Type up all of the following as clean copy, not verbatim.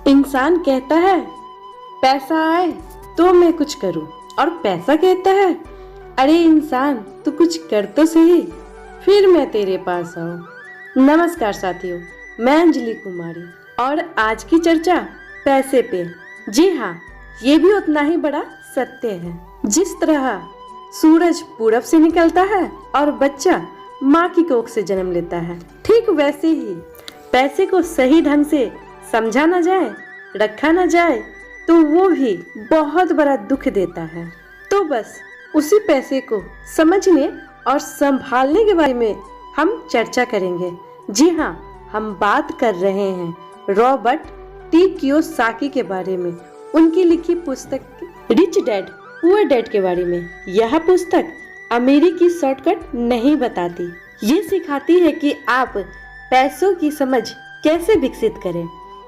इंसान कहता है पैसा आए तो मैं कुछ करूं, और पैसा कहता है अरे इंसान तू कुछ कर तो सही, फिर मैं तेरे पास आऊं। नमस्कार साथियों, मैं अंजलि कुमारी और आज की चर्चा पैसे पे। जी हाँ, ये भी उतना ही बड़ा सत्य है। जिस तरह सूरज पूरब से निकलता है और बच्चा माँ की कोख से जन्म लेता है, ठीक वैसे ही पैसे को सही ढंग से समझा न जाए, रखा न जाए तो वो भी बहुत बड़ा दुख देता है। तो बस उसी पैसे को समझने और संभालने के बारे में हम चर्चा करेंगे। जी हाँ, हम बात कर रहे हैं रॉबर्ट टी कियोसाकी के बारे में, उनकी लिखी पुस्तक रिच डैड पुअर डैड के बारे में। यह पुस्तक अमेरिकी शॉर्टकट नहीं बताती, ये सिखाती है कि आप पैसों की समझ कैसे विकसित करें,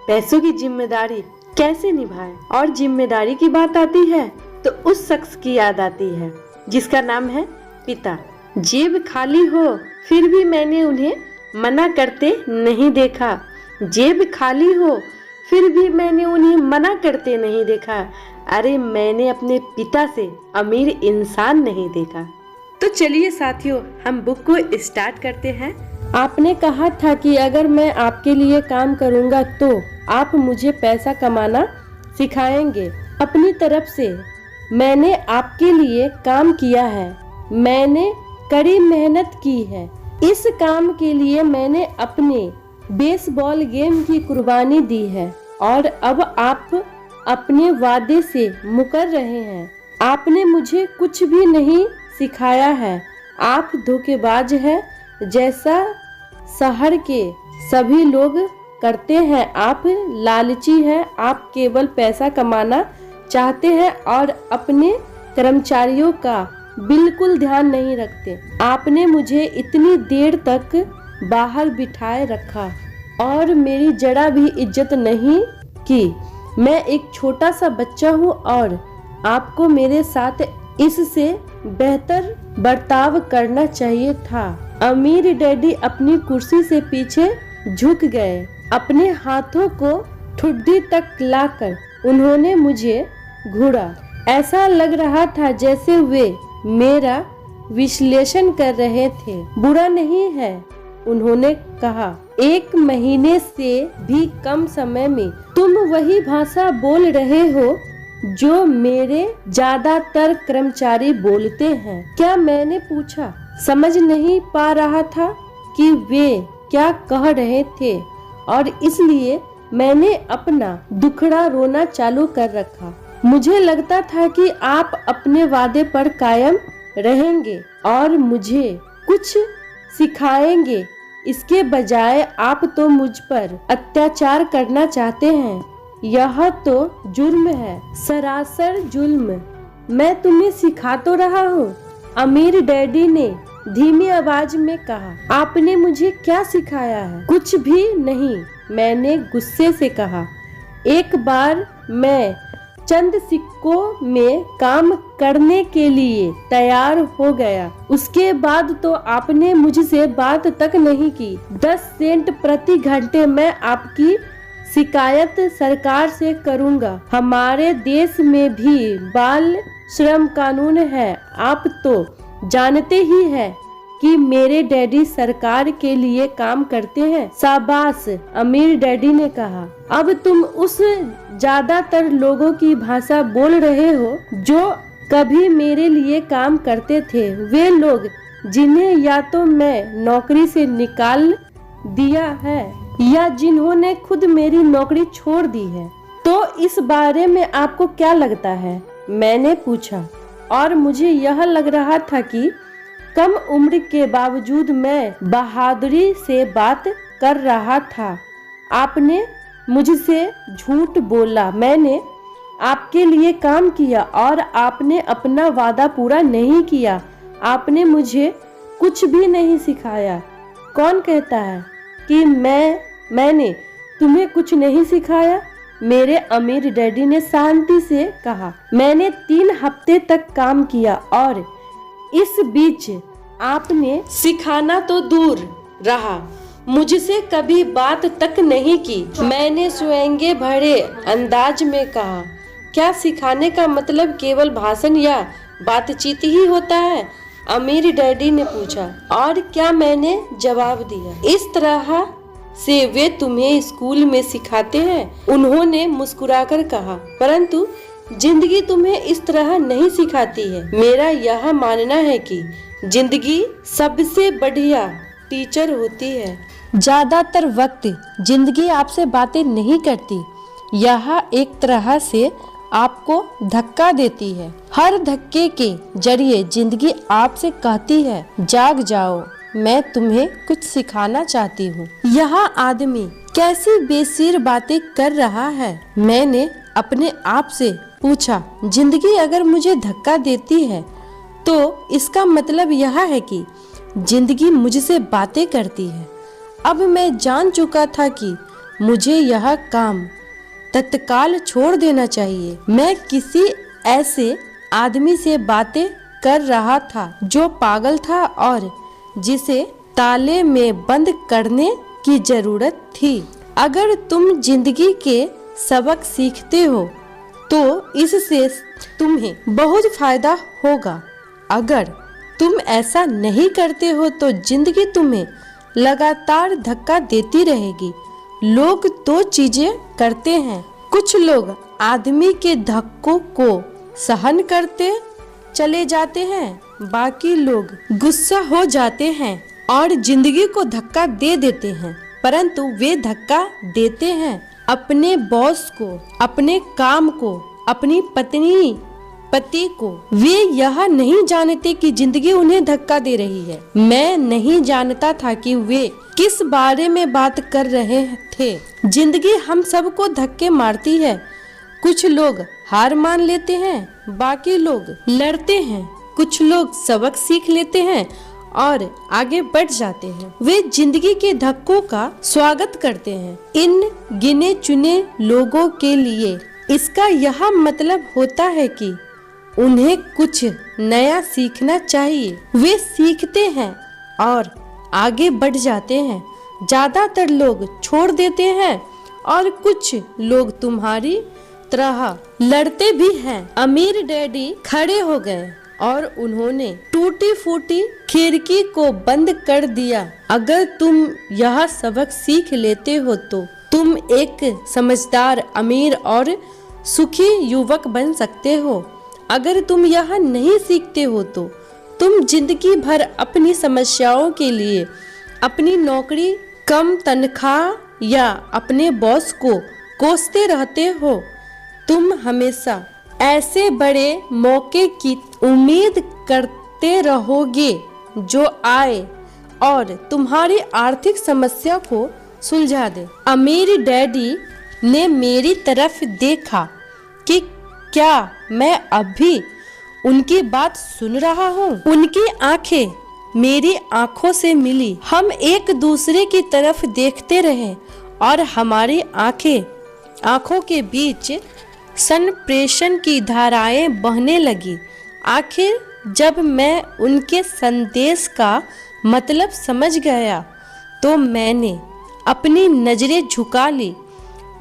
पैसों की जिम्मेदारी कैसे निभाएं। और जिम्मेदारी की बात आती है तो उस शख्स की याद आती है जिसका नाम है पिता। जेब खाली हो फिर भी मैंने उन्हें मना करते नहीं देखा, जेब खाली हो फिर भी मैंने उन्हें मना करते नहीं देखा। अरे मैंने अपने पिता से अमीर इंसान नहीं देखा। तो चलिए साथियों, हम बुक को स्टार्ट करते हैं। आपने कहा था कि अगर मैं आपके लिए काम करूंगा तो आप मुझे पैसा कमाना सिखाएंगे। अपनी तरफ से मैंने आपके लिए काम किया है, मैंने कड़ी मेहनत की है। इस काम के लिए मैंने अपने बेसबॉल गेम की कुर्बानी दी है और अब आप अपने वादे से मुकर रहे हैं। आपने मुझे कुछ भी नहीं सिखाया है, आप धोखेबाज हैं, जैसा शहर के सभी लोग करते हैं। आप लालची हैं, आप केवल पैसा कमाना चाहते हैं और अपने कर्मचारियों का बिल्कुल ध्यान नहीं रखते। आपने मुझे इतनी देर तक बाहर बिठाए रखा और मेरी जरा भी इज्जत नहीं की। मैं एक छोटा सा बच्चा हूँ और आपको मेरे साथ इससे बेहतर बर्ताव करना चाहिए था। अमीर डैडी अपनी कुर्सी से पीछे झुक गए, अपने हाथों को ठुड्डी तक लाकर उन्होंने मुझे घूरा। ऐसा लग रहा था जैसे वे मेरा विश्लेषण कर रहे थे। बुरा नहीं है, उन्होंने कहा, 1 महीने से भी कम समय में तुम वही भाषा बोल रहे हो जो मेरे ज्यादातर कर्मचारी बोलते हैं। क्या? मैंने पूछा। समझ नहीं पा रहा था कि वे क्या कह रहे थे और इसलिए मैंने अपना दुखड़ा रोना चालू कर रखा। मुझे लगता था कि आप अपने वादे पर कायम रहेंगे और मुझे कुछ सिखाएंगे। इसके बजाय आप तो मुझ पर अत्याचार करना चाहते हैं। यह तो जुर्म है, सरासर जुर्म। मैं तुम्हें सिखा तो रहा हूँ, अमीर डैडी ने धीमी आवाज में कहा। आपने मुझे क्या सिखाया है? कुछ भी नहीं, मैंने गुस्से से कहा। एक बार मैं चंद सिक्कों में काम करने के लिए तैयार हो गया, उसके बाद तो आपने मुझसे बात तक नहीं की। 10 सेंट प्रति घंटे मैं आपकी शिकायत सरकार से करूंगा। हमारे देश में भी बाल श्रम कानून है। आप तो जानते ही हैं कि मेरे डैडी सरकार के लिए काम करते हैं। शाबाश, अमीर डैडी ने कहा। अब तुम उस ज्यादातर लोगों की भाषा बोल रहे हो जो कभी मेरे लिए काम करते थे। वे लोग जिन्हें या तो मैं नौकरी से निकाल दिया है या जिन्होंने खुद मेरी नौकरी छोड़ दी है। तो इस बारे में आपको क्या लगता है? मैंने पूछा और मुझे यह लग रहा था कि कम उम्र के बावजूद मैं बहादुरी से बात कर रहा था। आपने मुझसे झूठ बोला, मैंने आपके लिए काम किया और आपने अपना वादा पूरा नहीं किया। आपने मुझे कुछ भी नहीं सिखाया। कौन कहता है कि मैंने तुम्हें कुछ नहीं सिखाया? मेरे अमीर डैडी ने शांति से कहा। मैंने 3 हफ्ते तक काम किया और इस बीच आपने सिखाना तो दूर रहा, मुझसे कभी बात तक नहीं की। मैंने स्वयंगे भरे अंदाज में कहा, क्या सिखाने का मतलब केवल भाषण या बातचीत ही होता है? अमीर डैडी ने पूछा। और क्या? मैंने जवाब दिया। इस तरह से वे तुम्हें स्कूल में सिखाते हैं, उन्होंने मुस्कुराकर कहा। परंतु जिंदगी तुम्हें इस तरह नहीं सिखाती है। मेरा यह मानना है कि जिंदगी सबसे बढ़िया टीचर होती है। ज्यादातर वक्त जिंदगी आपसे बातें नहीं करती, यह एक तरह से आपको धक्का देती है। हर धक्के के जरिए जिंदगी आपसे कहती है, जाग जाओ, मैं तुम्हें कुछ सिखाना चाहती हूँ। यह आदमी कैसी बेसिर बातें कर रहा है। मैंने अपने आप से पूछा, जिंदगी अगर मुझे धक्का देती है तो इसका मतलब यह है कि जिंदगी मुझसे बातें करती है। अब मैं जान चुका था कि मुझे यह काम तत्काल छोड़ देना चाहिए। मैं किसी ऐसे आदमी से बातें कर रहा था जो पागल था और जिसे ताले में बंद करने की जरूरत थी। अगर तुम जिंदगी के सबक सीखते हो तो इससे तुम्हें बहुत फायदा होगा। अगर तुम ऐसा नहीं करते हो तो जिंदगी तुम्हें लगातार धक्का देती रहेगी। लोग दो चीजें करते हैं, कुछ लोग आदमी के धक्कों को सहन करते चले जाते हैं, बाकी लोग गुस्सा हो जाते हैं और जिंदगी को धक्का दे देते हैं। परंतु वे धक्का देते हैं अपने बॉस को, अपने काम को, अपनी पत्नी पति को। वे यह नहीं जानते कि जिंदगी उन्हें धक्का दे रही है। मैं नहीं जानता था कि वे किस बारे में बात कर रहे थे। जिंदगी हम सबको धक्के मारती है। कुछ लोग हार मान लेते हैं, बाकी लोग लड़ते हैं। कुछ लोग सबक सीख लेते हैं और आगे बढ़ जाते हैं। वे जिंदगी के धक्कों का स्वागत करते हैं। इन गिने चुने लोगों के लिए इसका यह मतलब होता है कि उन्हें कुछ नया सीखना चाहिए। वे सीखते हैं और आगे बढ़ जाते हैं। ज्यादातर लोग छोड़ देते हैं और कुछ लोग तुम्हारी तरह लड़ते भी हैं। अमीर डैडी खड़े हो गए और उन्होंने टूटी फूटी खिड़की को बंद कर दिया। अगर तुम यह सबक सीख लेते हो तो तुम एक समझदार, अमीर और सुखी युवक बन सकते हो। अगर तुम यह नहीं सीखते हो तो तुम जिंदगी भर अपनी समस्याओं के लिए अपनी नौकरी, कम तनख्वाह या अपने बॉस को कोसते रहते हो। तुम हमेशा ऐसे बड़े मौके की उम्मीद करते रहोगे जो आए और तुम्हारी आर्थिक समस्या को सुलझा दे। अमीर डैडी ने मेरी तरफ देखा कि क्या मैं अभी उनकी बात सुन रहा हूँ। उनकी आंखें मेरी आंखों से मिली। हम एक दूसरे की तरफ देखते रहे और हमारी आंखों के बीच संप्रेषण की धाराएं बहने लगी। आखिर जब मैं उनके संदेश का मतलब समझ गया तो मैंने अपनी नजरें झुका ली।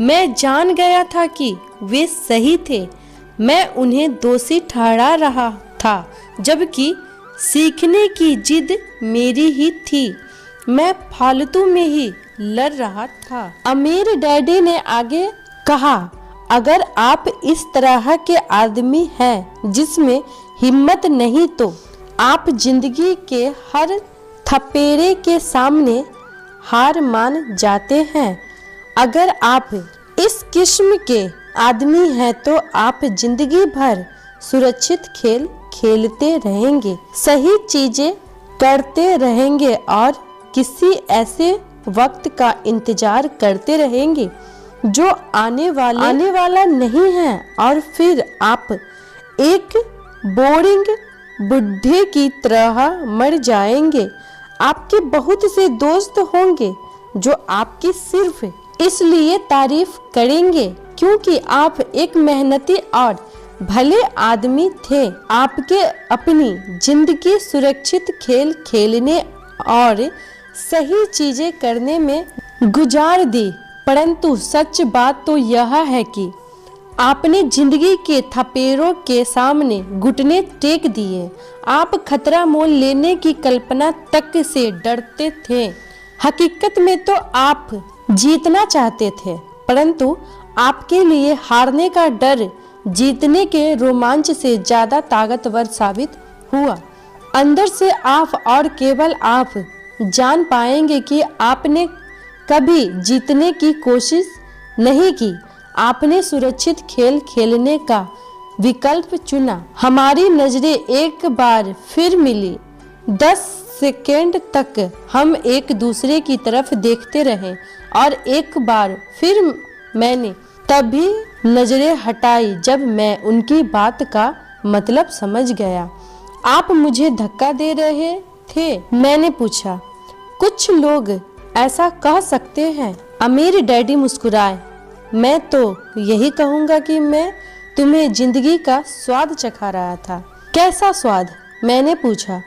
मैं जान गया था कि वे सही थे। मैं उन्हें दोषी ठहरा रहा था, जबकि सीखने की जिद मेरी ही थी। मैं फालतू में ही लड़ रहा था। अमीर डैडी ने आगे कहा, अगर आप इस तरह के आदमी हैं जिसमें हिम्मत नहीं तो आप जिंदगी के हर थपेड़े के सामने हार मान जाते हैं। अगर आप इस किस्म के आदमी हैं तो आप जिंदगी भर सुरक्षित खेल खेलते रहेंगे, सही चीजें करते रहेंगे और किसी ऐसे वक्त का इंतजार करते रहेंगे जो आने वाला नहीं है। और फिर आप एक बोरिंग बुढ़े की तरह मर जाएंगे। आपके बहुत से दोस्त होंगे जो आपकी सिर्फ इसलिए तारीफ करेंगे क्योंकि आप एक मेहनती और भले आदमी थे। आपके अपनी जिंदगी सुरक्षित खेल खेलने और सही चीजें करने में गुजार दी। परंतु सच बात तो यह है कि आपने जिंदगी के थपेड़ों के सामने घुटने टेक दिए। आप खतरा मोल लेने की कल्पना तक से डरते थे। हकीकत में तो आप जीतना चाहते थे, परंतु आपके लिए हारने का डर जीतने के रोमांच से ज्यादा ताकतवर साबित हुआ। अंदर से आप और केवल आप जान पाएंगे कि आपने कभी जीतने की कोशिश नहीं की। आपने सुरक्षित खेल खेलने का विकल्प चुना। हमारी नजरें एक बार फिर मिली। 10 सेकेंड तक हम एक दूसरे की तरफ देखते रहे और एक बार फिर मैंने तभी नजरें हटाई जब मैं उनकी बात का मतलब समझ गया। आप मुझे धक्का दे रहे थे? मैंने पूछा। कुछ लोग ऐसा कह सकते हैं। अमीर डैडी मुस्कुराए। मैं तो यही कहूँगा कि मैं तुम्हें जिंदगी का स्वाद चखा रहा था। कैसा स्वाद? मैंने पूछा।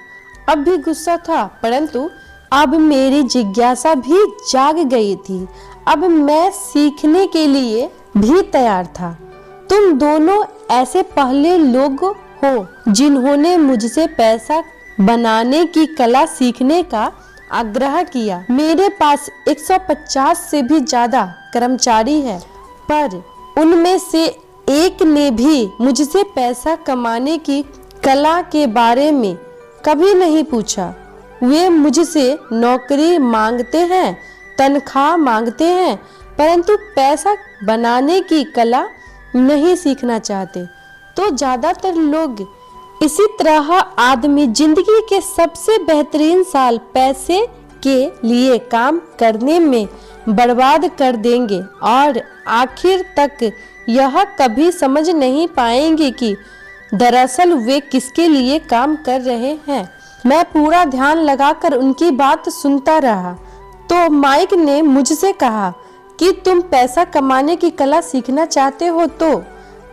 अब भी गुस्सा था, परंतु अब मेरी जिज्ञासा भी जाग गई थी। अब मैं सीखने के लिए भी तैयार था। तुम दोनों ऐसे पहले लोग हो जिन्होंने मुझसे पैसा बनाने की कला सीखने का आग्रह किया। मेरे पास 150 से भी ज्यादा कर्मचारी है, पर उनमें से एक ने भी मुझसे पैसा कमाने की कला के बारे में कभी नहीं पूछा। वे मुझसे नौकरी मांगते हैं, तनख्वाह मांगते हैं, परंतु पैसा बनाने की कला नहीं सीखना चाहते। तो ज्यादातर लोग इसी तरह आदमी जिंदगी के सबसे बेहतरीन साल पैसे के लिए काम करने में बर्बाद कर देंगे और आखिर तक यह कभी समझ नहीं पाएंगे कि दरअसल वे किसके लिए काम कर रहे हैं। मैं पूरा ध्यान लगाकर उनकी बात सुनता रहा तो माइक ने मुझसे कहा कि तुम पैसा कमाने की कला सीखना चाहते हो, तो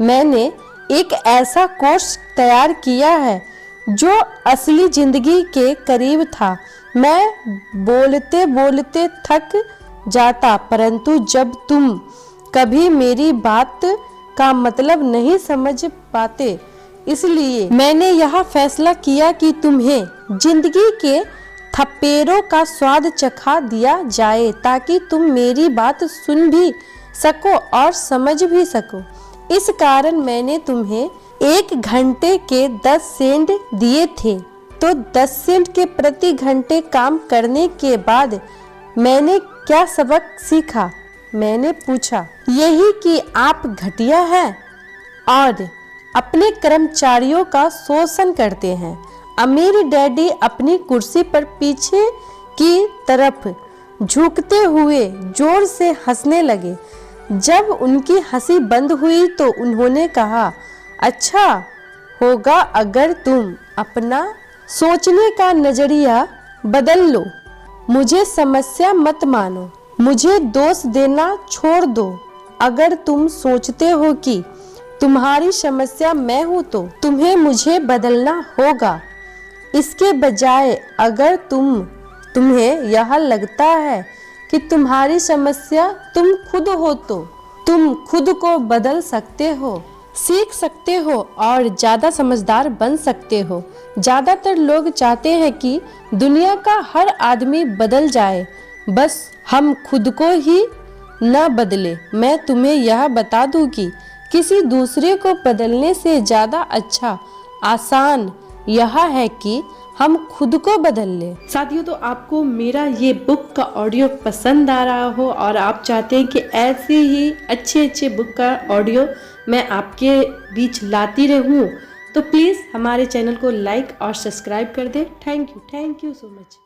मैंने एक ऐसा कोर्स तैयार किया है जो असली जिंदगी के करीब था। मैं बोलते बोलते थक जाता, परंतु जब तुम कभी मेरी बात का मतलब नहीं समझ पाते, इसलिए मैंने यह फैसला किया कि तुम्हें जिंदगी के थपेड़ों का स्वाद चखा दिया जाए ताकि तुम मेरी बात सुन भी सको और समझ भी सको। इस कारण मैंने तुम्हें 1 घंटे के 10 सेंट दिए थे। तो 10 सेंट के प्रति घंटे काम करने के बाद मैंने क्या सबक सीखा? मैंने पूछा। यही कि आप घटिया हैं और अपने कर्मचारियों का शोषण करते हैं। अमीर डैडी अपनी कुर्सी पर पीछे की तरफ झुकते हुए जोर से हंसने लगे। जब उनकी हंसी बंद हुई तो उन्होंने कहा, अच्छा होगा अगर तुम अपना सोचने का नजरिया बदल लो। मुझे समस्या मत मानो, मुझे दोष देना छोड़ दो। अगर तुम सोचते हो कि तुम्हारी समस्या मैं हूँ तो तुम्हें मुझे बदलना होगा। इसके बजाय अगर तुम्हें यह लगता है कि तुम्हारी समस्या तुम खुद हो तो तुम खुद को बदल सकते हो, सीख सकते हो और ज्यादा समझदार बन सकते हो। ज्यादातर लोग चाहते हैं कि दुनिया का हर आदमी बदल जाए, बस हम खुद को ही न बदले। मैं तुम्हें यह बता दूं कि किसी दूसरे को बदलने से ज्यादा अच्छा आसान यह है कि हम खुद को बदल ले। साथियों, तो आपको मेरा ये बुक का ऑडियो पसंद आ रहा हो और आप चाहते हैं कि ऐसे ही अच्छे बुक का ऑडियो मैं आपके बीच लाती रहूं, तो प्लीज़ हमारे चैनल को लाइक और सब्सक्राइब कर दें। Thank you so much.